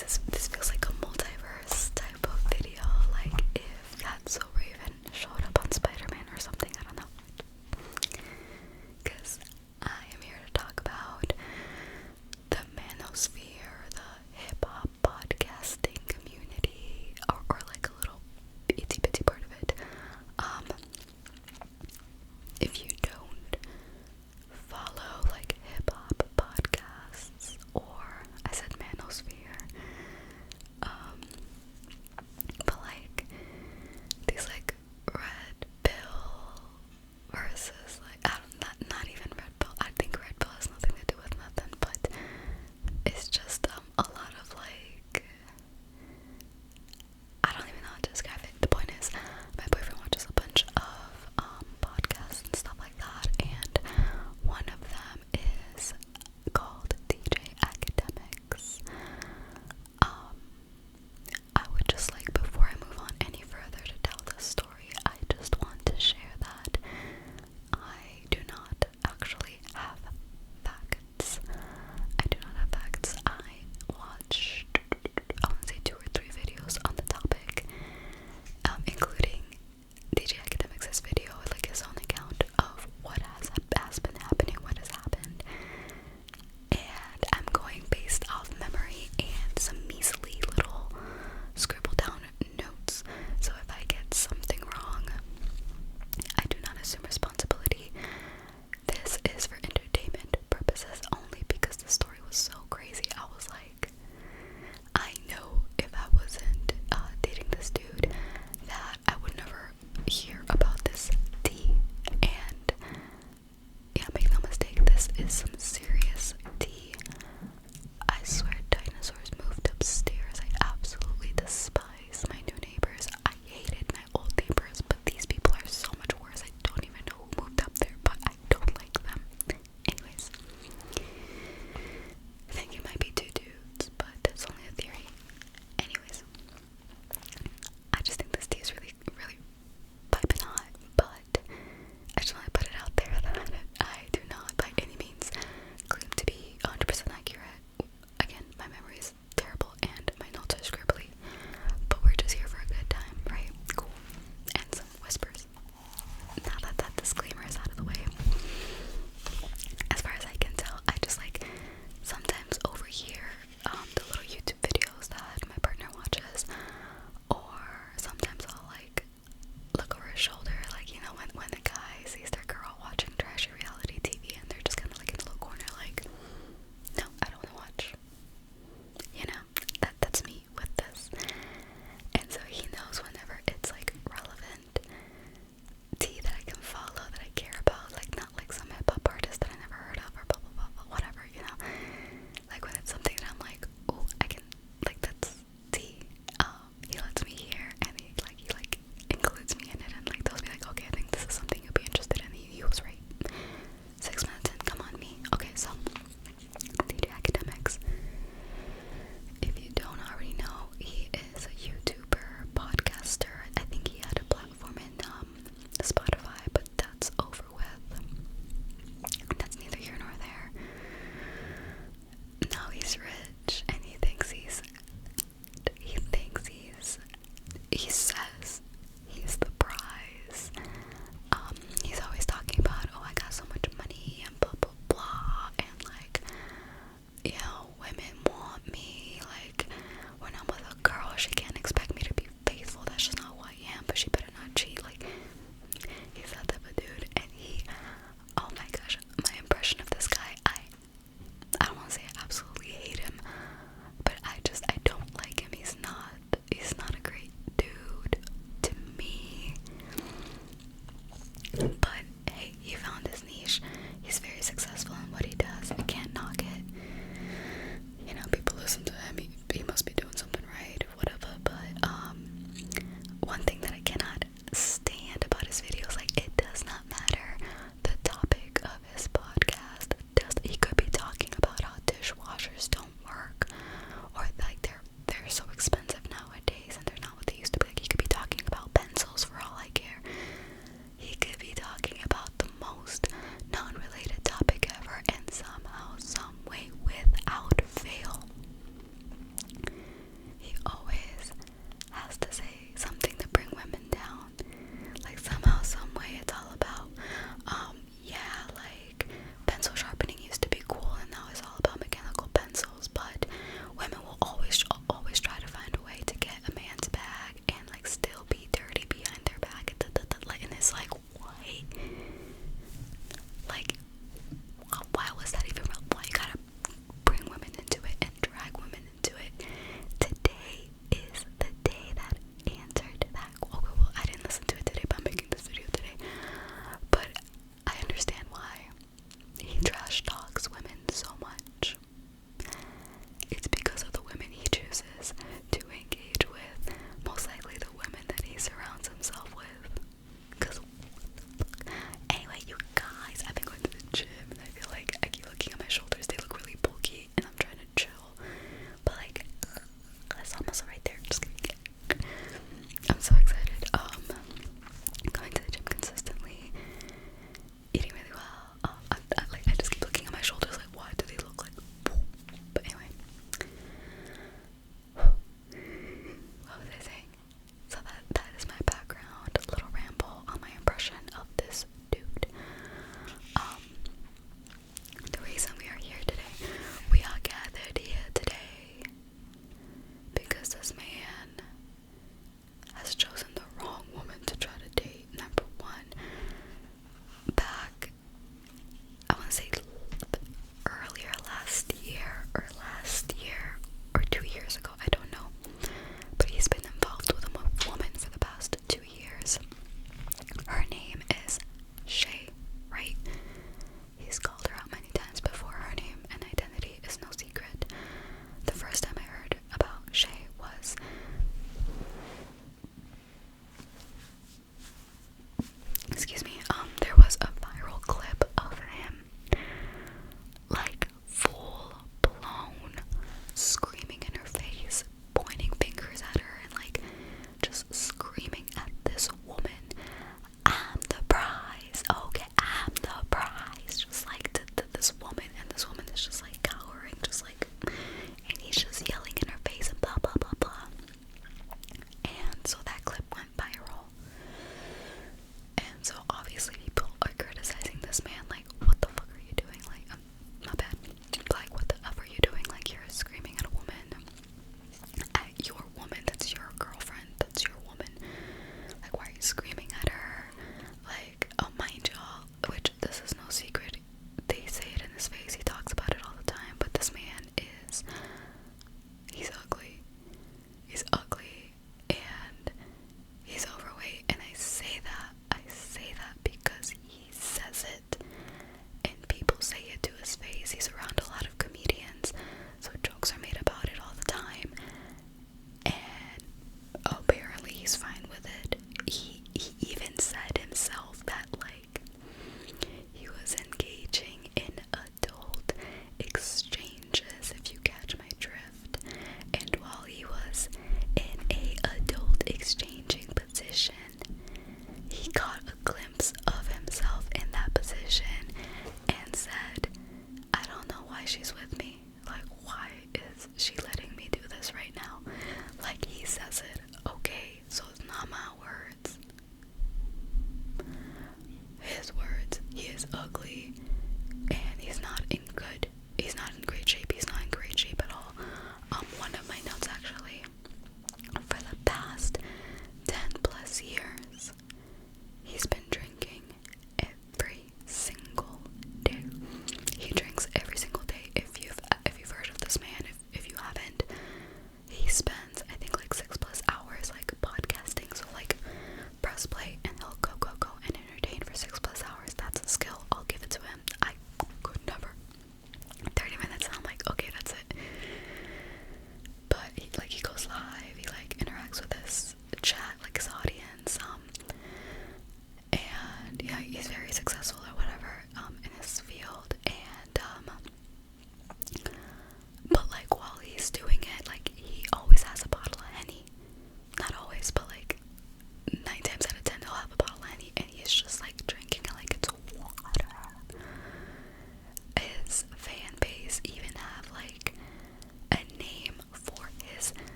this feels like a multiverse type of video, like if That's So Raven showed up on Spider-Man or something, I don't know. Because I am here to talk about the manosphere, the hip-hop podcasting community, or like a little itsy bitsy part of it. If you don't follow like hip-hop podcasts, or I said manosphere,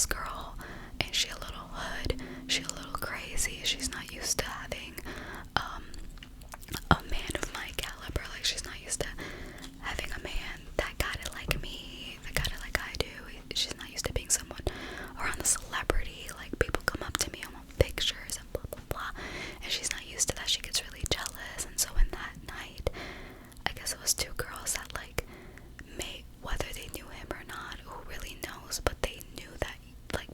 this girl, and she a little hood, she a little crazy, she's not used to having a man of my caliber, like she's not used to having a man that got it like me, that got it like I do. She's not used to being someone around a celebrity, like people come up to me and want pictures and blah blah blah, and she's not used to that. She gets really jealous. And so in that night, I guess it was two girls that like made, whether they knew him or not, who really knows, but they knew that like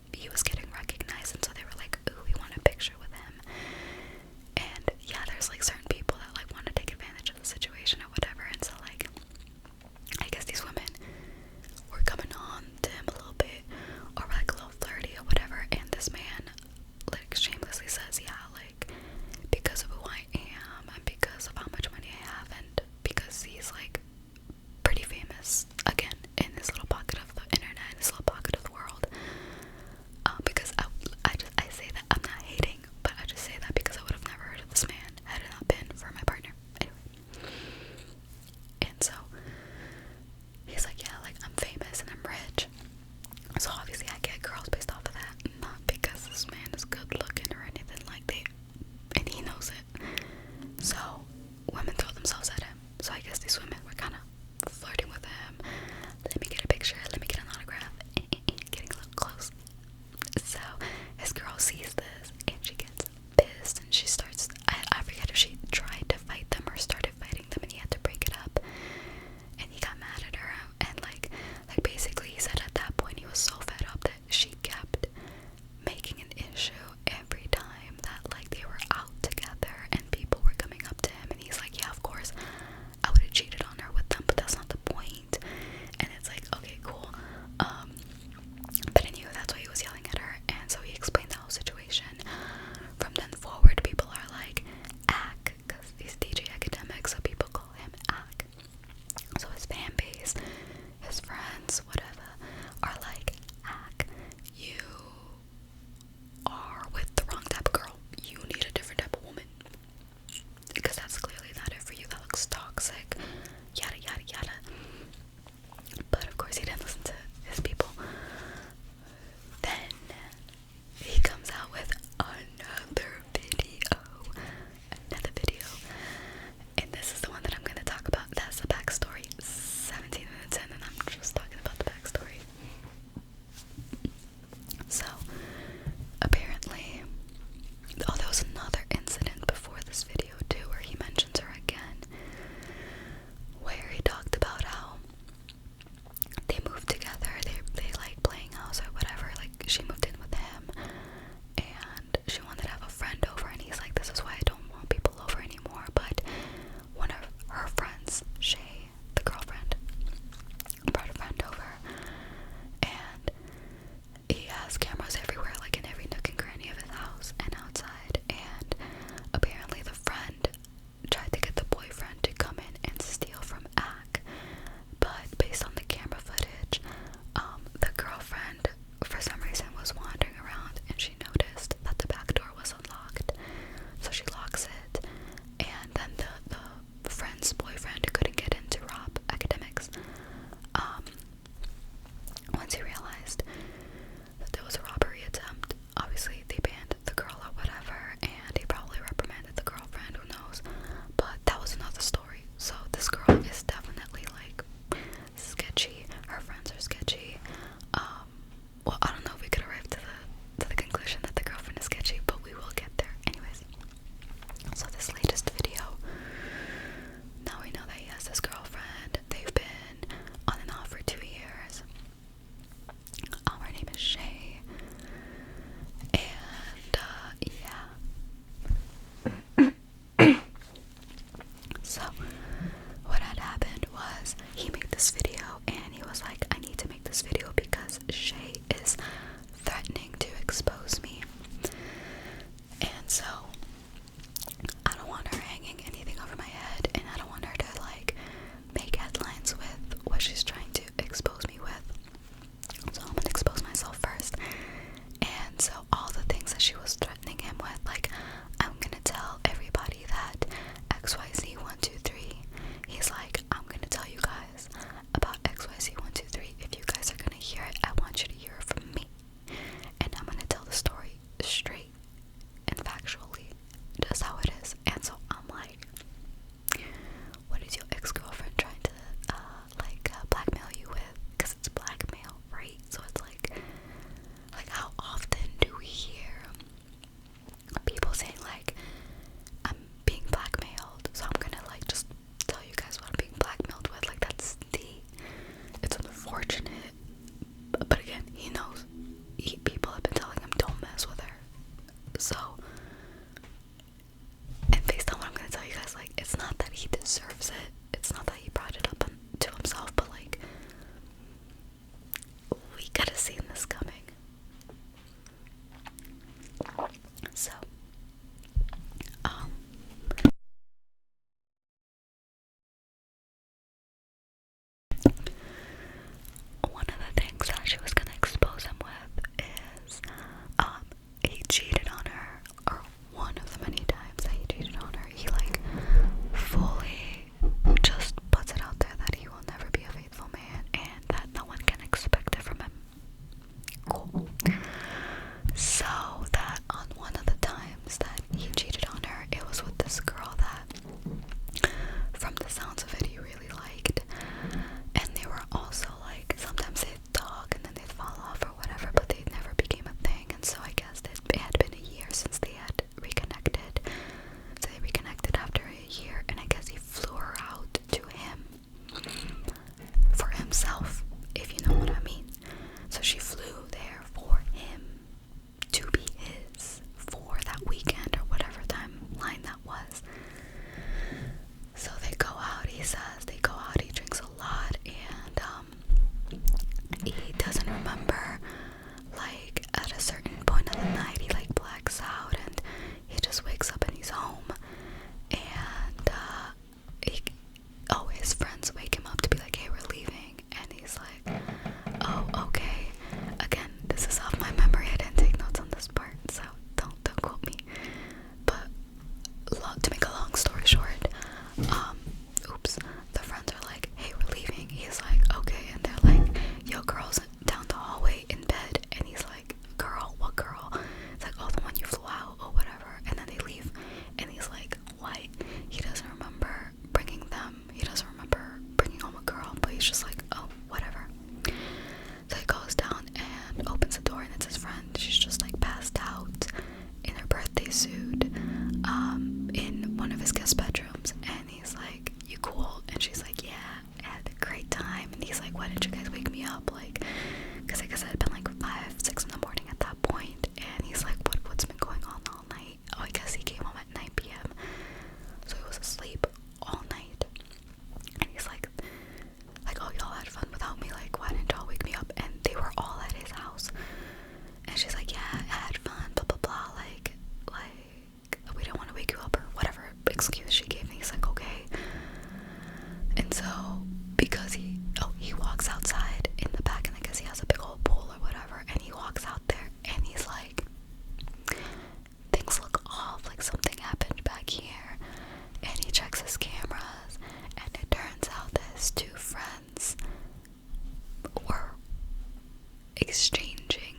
exchanging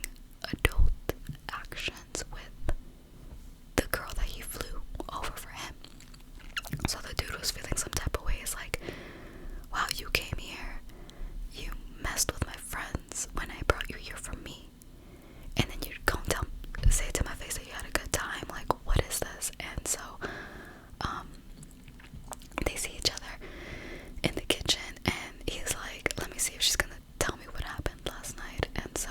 adult actions with the girl that he flew over for him. So the dude was feeling some type of way. It's like, wow, you came here, you messed with my friends when I brought you here for me, and then you come say to my face that you had a good time. Like, what is this? And so they see each other in the kitchen, and he's like, let me see if she's gonna tell me what happened last night. And so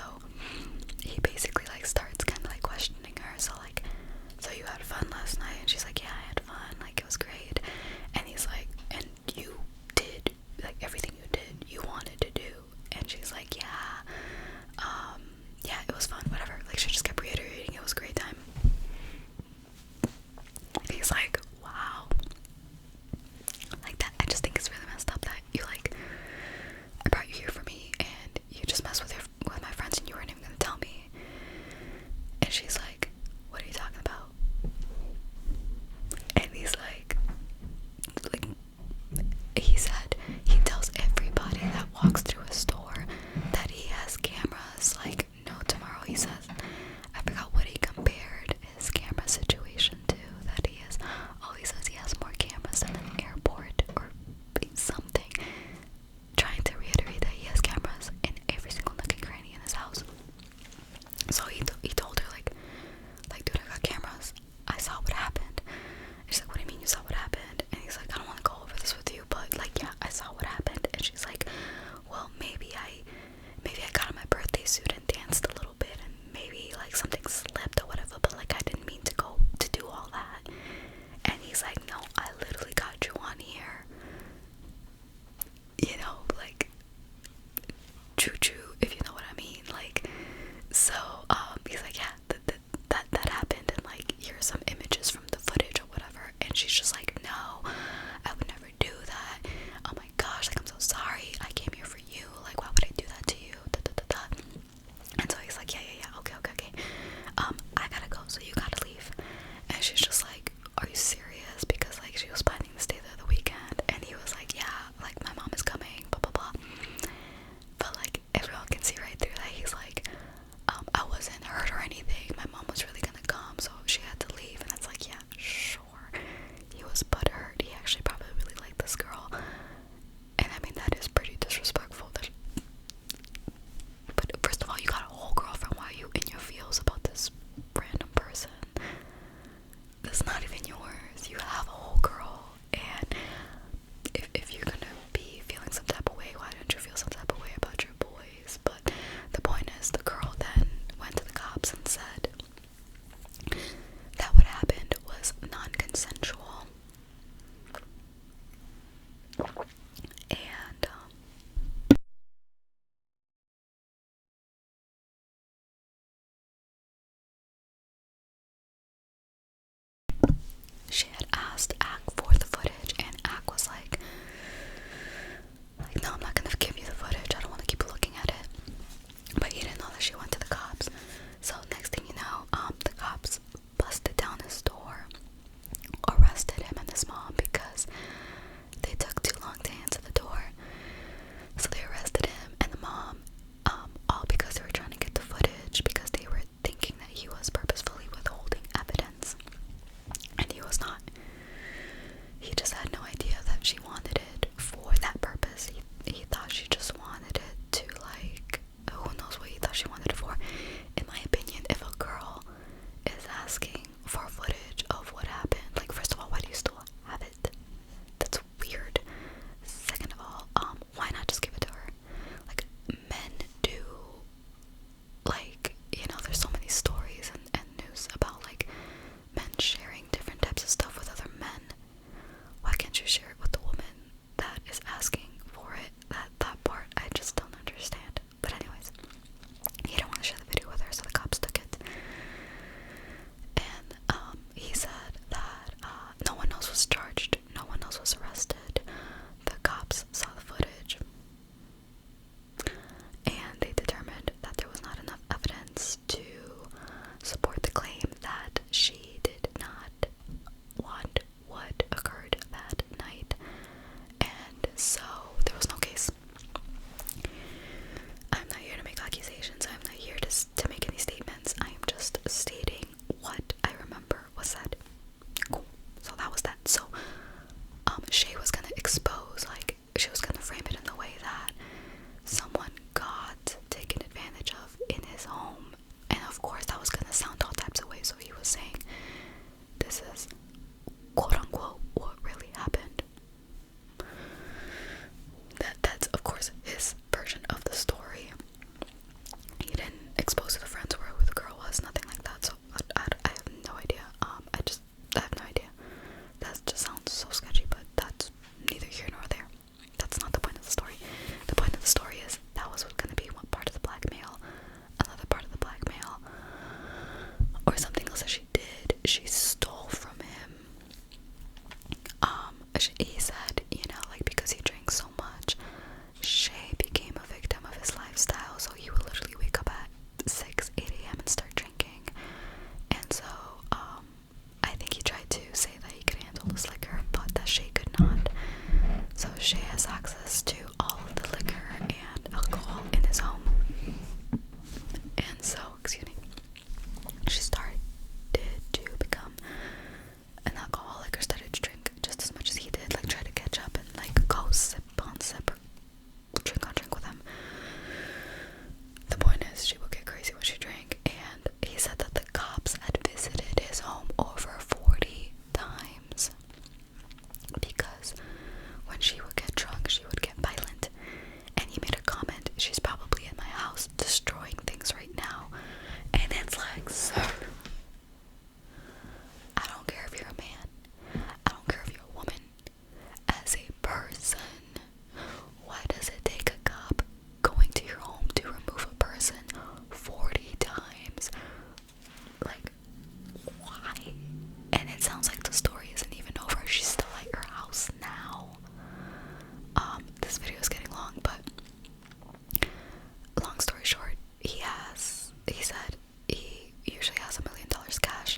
he said he usually has $1 million cash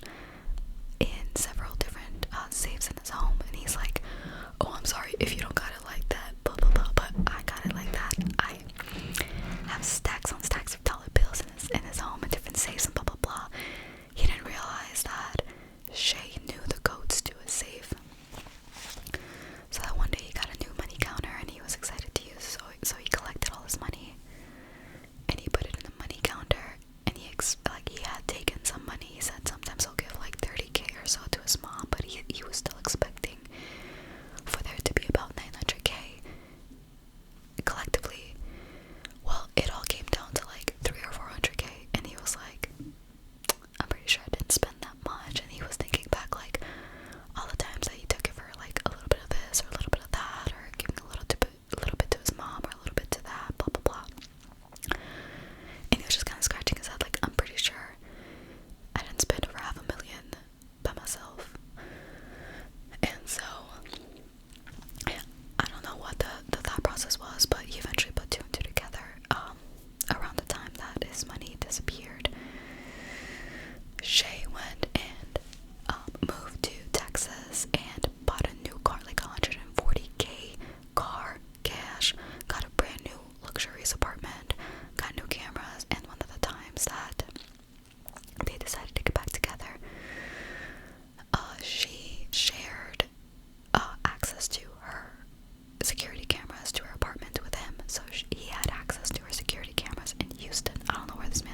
in several different safes in his home, and he's like, oh, I'm sorry if you don't got it like that, blah blah blah, but I got it like that. I have stacks on stacks of dollar bills in his home and different safes and blah blah blah. He didn't realize that Shay knew the codes to his safe. So that one day he got a new money counter and he was excited to use, so he collected all his money and he put it in the money counter, and he had taken some money. He said sometimes he'll give like 30K or so to his mom, but he was still expecting for there to be about 900K collectively. Well, it all came down to like 300 or 400K, and he was like, I'm pretty sure I didn't spend that much. And he was thinking back like all the times that he took it for like a little bit of this or a little bit of that, or giving a little bit to his mom or a little bit to that, blah blah blah. And he was just kind of scratching his head like, I'm pretty sure I didn't spend over $500,000 by myself. And so I don't know what the thought process was, but he eventually put two and two together. Around the time that his money disappeared, Shay went and moved to Texas and bought a new car, like 140K car, cash, got a brand new luxurious apartment, got new cameras. And one of the times that they decided to get back together, she shared access to her security cameras to her apartment with him. So he had access to her security cameras in Houston. I don't know where this man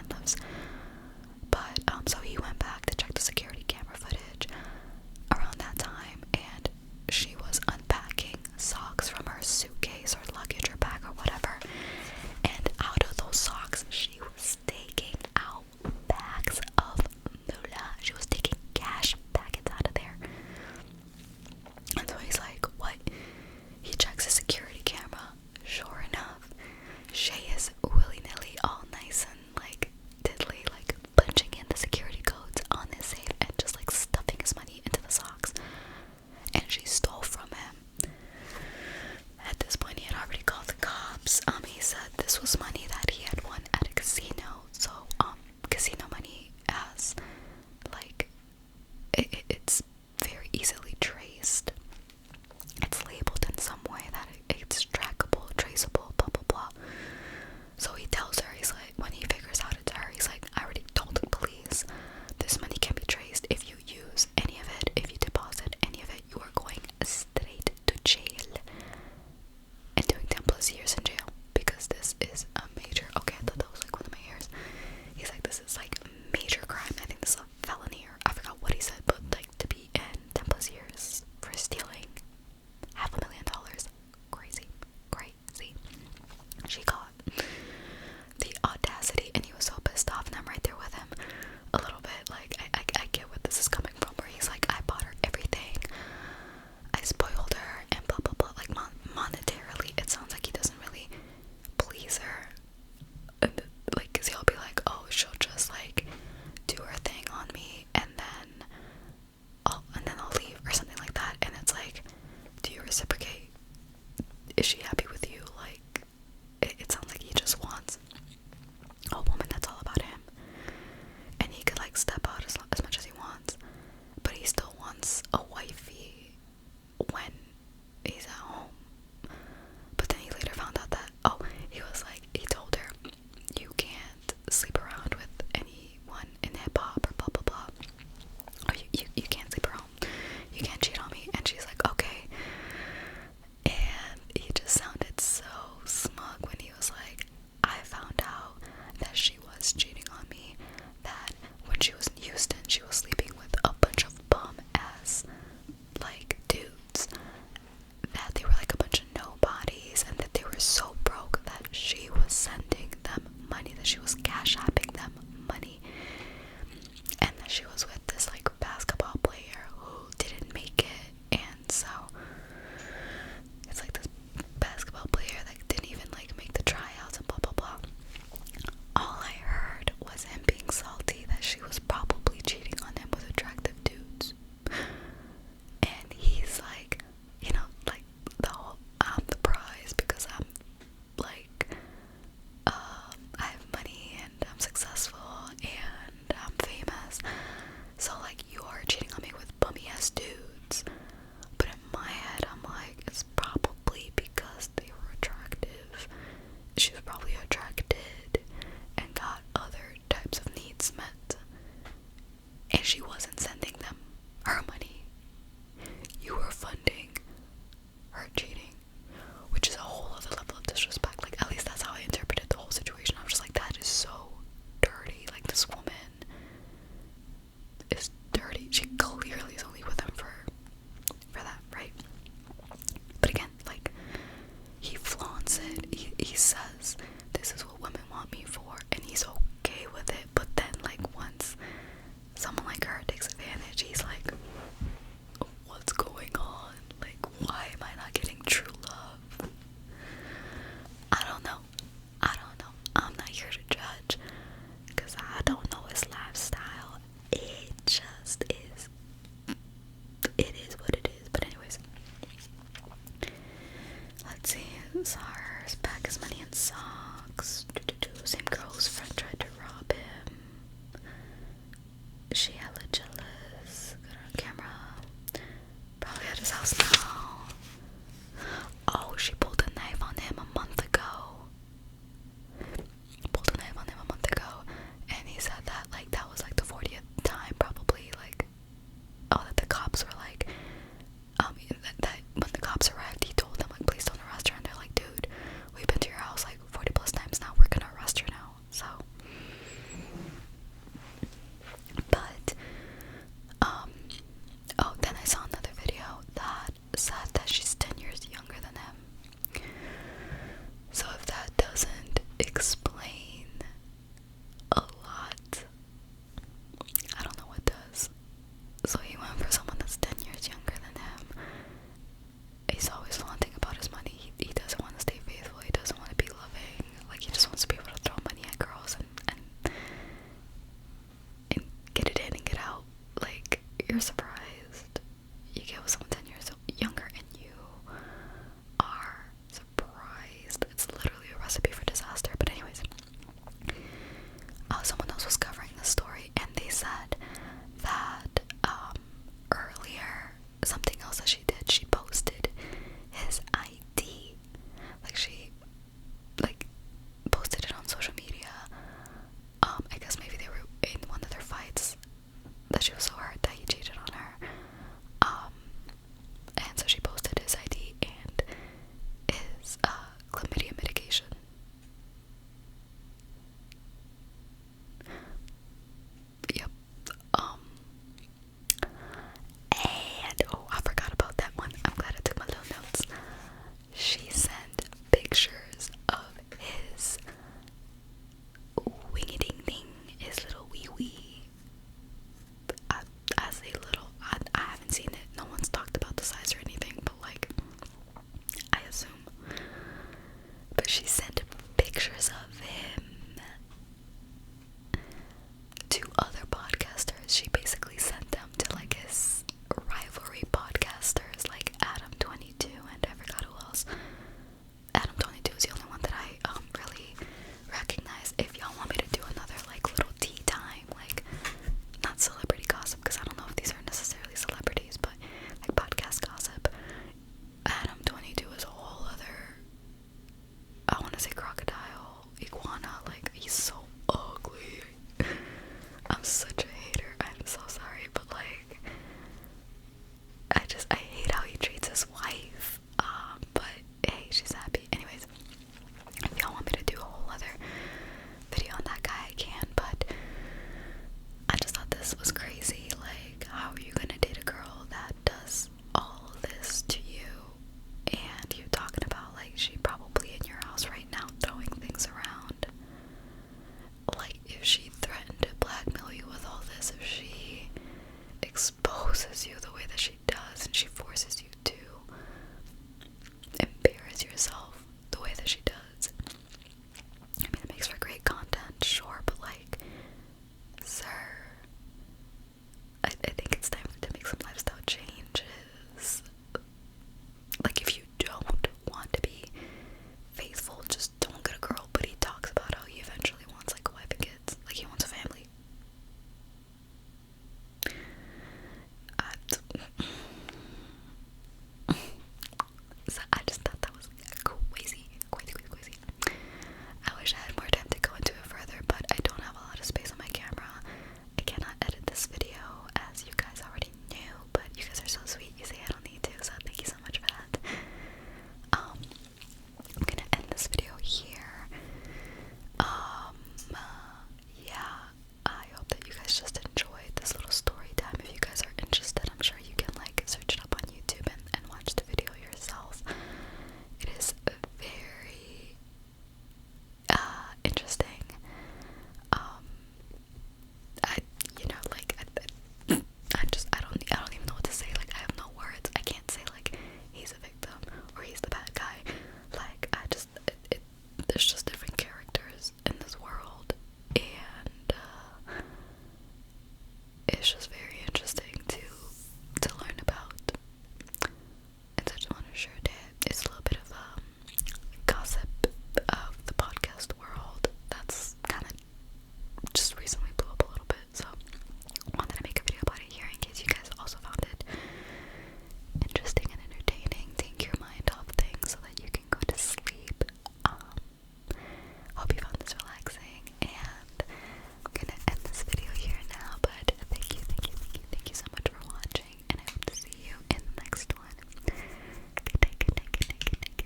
such